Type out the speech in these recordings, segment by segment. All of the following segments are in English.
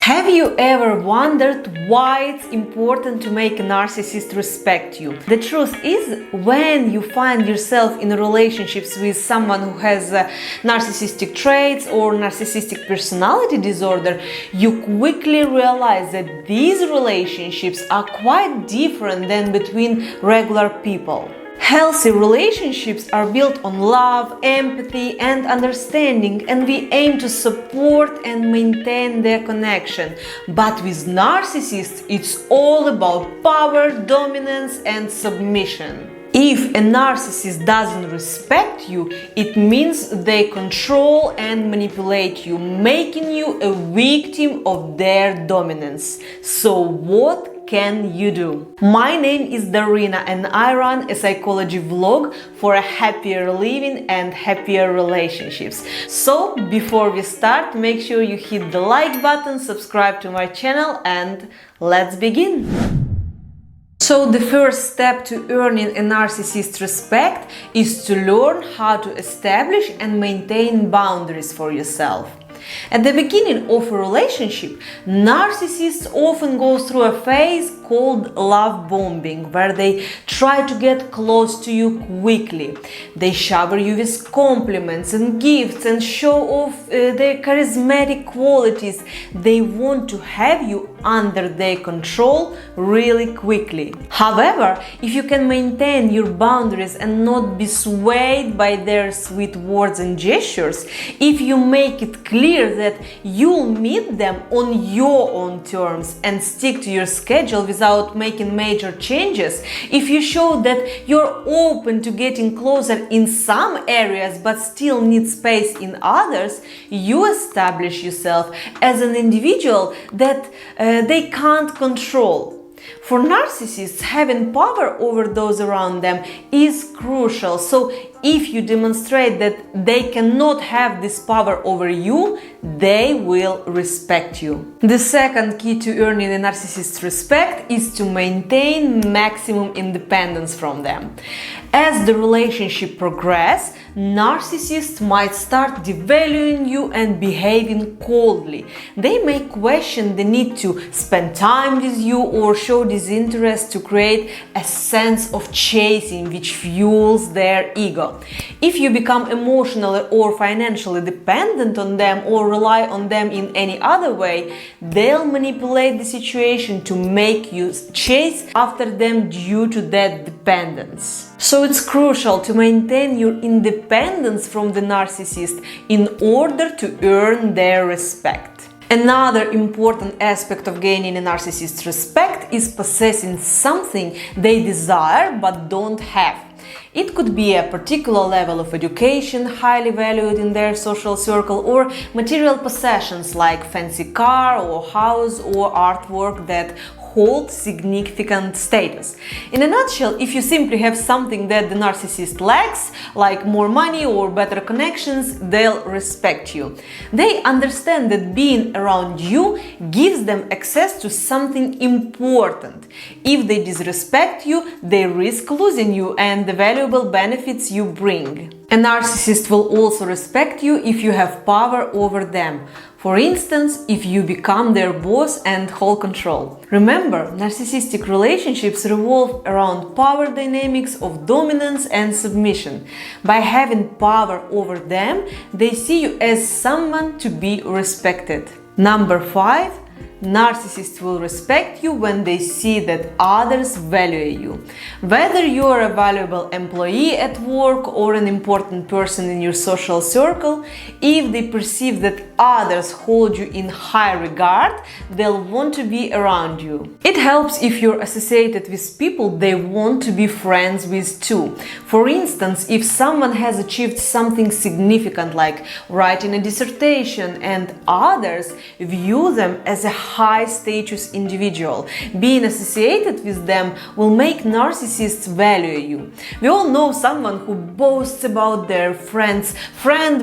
Have you ever wondered why it's important to make a narcissist respect you? The truth is, when you find yourself in relationships with someone who has narcissistic traits or narcissistic personality disorder, you quickly realize that these relationships are quite different than between regular people. Healthy relationships are built on love, empathy, and understanding, and we aim to support and maintain their connection. But with narcissists, it's all about power, dominance, and submission. If a narcissist doesn't respect you, it means they control and manipulate you, making you a victim of their dominance. So what can you do? My name is Darina and I run a psychology vlog for a happier living and happier relationships. So before we start, make sure you hit the like button, subscribe to my channel, and let's begin. So the first step to earning a narcissist's respect is to learn how to establish and maintain boundaries for yourself. At the beginning of a relationship, narcissists often go through a phase called love bombing, where they try to get close to you quickly. They shower you with compliments and gifts and show off their charismatic qualities. They want to have you under their control really quickly. However, if you can maintain your boundaries and not be swayed by their sweet words and gestures, if you make it clear that you'll meet them on your own terms and stick to your schedule without making major changes, if you show that you're open to getting closer in some areas but still need space in others, you establish yourself as an individual that they can't control. For narcissists, having power over those around them is crucial. So if you demonstrate that they cannot have this power over you, they will respect you. The second key to earning a narcissist's respect is to maintain maximum independence from them. As the relationship progresses, narcissists might start devaluing you and behaving coldly. They may question the need to spend time with you or show disinterest to create a sense of chasing, which fuels their ego. If you become emotionally or financially dependent on them or rely on them in any other way, they'll manipulate the situation to make you chase after them due to that dependence. So it's crucial to maintain your independence from the narcissist in order to earn their respect. Another important aspect of gaining a narcissist's respect is possessing something they desire but don't have. It could be a particular level of education, highly valued in their social circle, or material possessions like fancy car or house or artwork that hold significant status. In a nutshell, if you simply have something that the narcissist lacks, like more money or better connections, they'll respect you. They understand that being around you gives them access to something important. If they disrespect you, they risk losing you and the valuable benefits you bring. A narcissist will also respect you if you have power over them. For instance, if you become their boss and hold control. Remember, narcissistic relationships revolve around power dynamics of dominance and submission. By having power over them, they see you as someone to be respected. Number 5. Narcissists will respect you when they see that others value you. Whether you are a valuable employee at work or an important person in your social circle, if they perceive that others hold you in high regard, they'll want to be around you. It helps if you're associated with people they want to be friends with too. For instance, if someone has achieved something significant like writing a dissertation and others view them as a high-status individual, being associated with them will make narcissists value you. We all know someone who boasts about their friend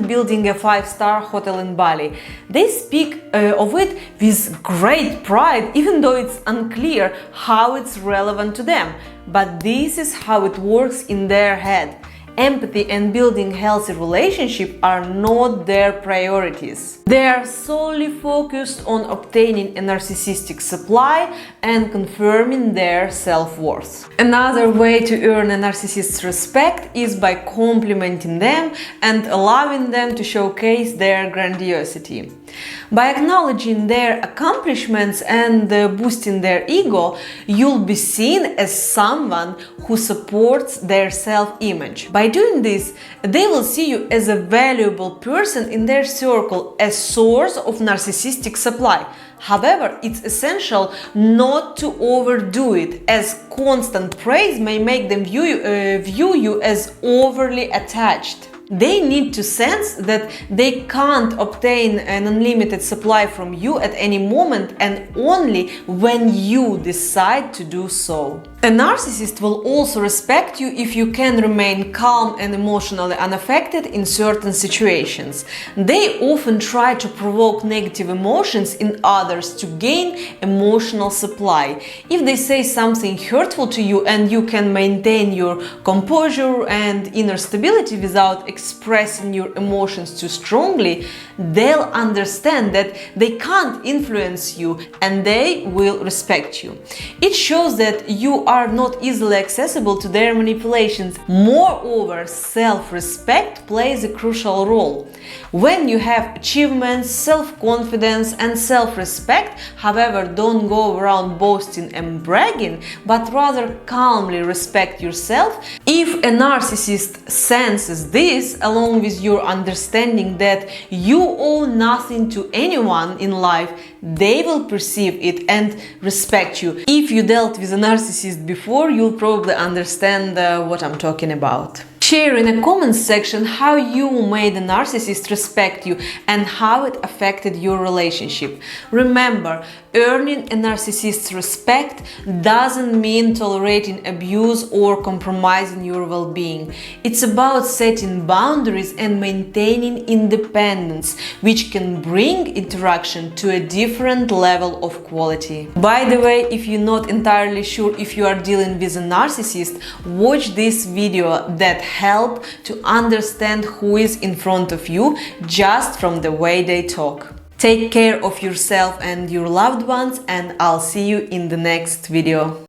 building a 5-star hotel in Bali. They speak of it with great pride, even though it's unclear how it's relevant to them. But this is how it works in their head. empathy and building healthy relationships are not their priorities. They are solely focused on obtaining a narcissistic supply and confirming their self-worth. Another way to earn a narcissist's respect is by complimenting them and allowing them to showcase their grandiosity. By acknowledging their accomplishments and boosting their ego, you'll be seen as someone who supports their self-image. By doing this, they will see you as a valuable person in their circle, a source of narcissistic supply. However, it's essential not to overdo it, as constant praise may make them view you as overly attached. They need to sense that they can't obtain an unlimited supply from you at any moment and only when you decide to do so. A narcissist will also respect you if you can remain calm and emotionally unaffected in certain situations. They often try to provoke negative emotions in others to gain emotional supply. If they say something hurtful to you and you can maintain your composure and inner stability without expressing your emotions too strongly, they'll understand that they can't influence you and they will respect you. It shows that you are not easily accessible to their manipulations. Moreover, self-respect plays a crucial role. When you have achievements, self-confidence and self-respect, however, don't go around boasting and bragging, but rather calmly respect yourself. If a narcissist senses this, along with your understanding that you owe nothing to anyone in life, they will perceive it and respect you. If you dealt with a narcissist before, you'll probably understand what I'm talking about. Share in the comments section how you made a narcissist respect you and how it affected your relationship. Remember, earning a narcissist's respect doesn't mean tolerating abuse or compromising your well-being. It's about setting boundaries and maintaining independence, which can bring interaction to a different level of quality. By the way, if you're not entirely sure if you are dealing with a narcissist, watch this video that help to understand who is in front of you just from the way they talk. Take care of yourself and your loved ones, and I'll see you in the next video.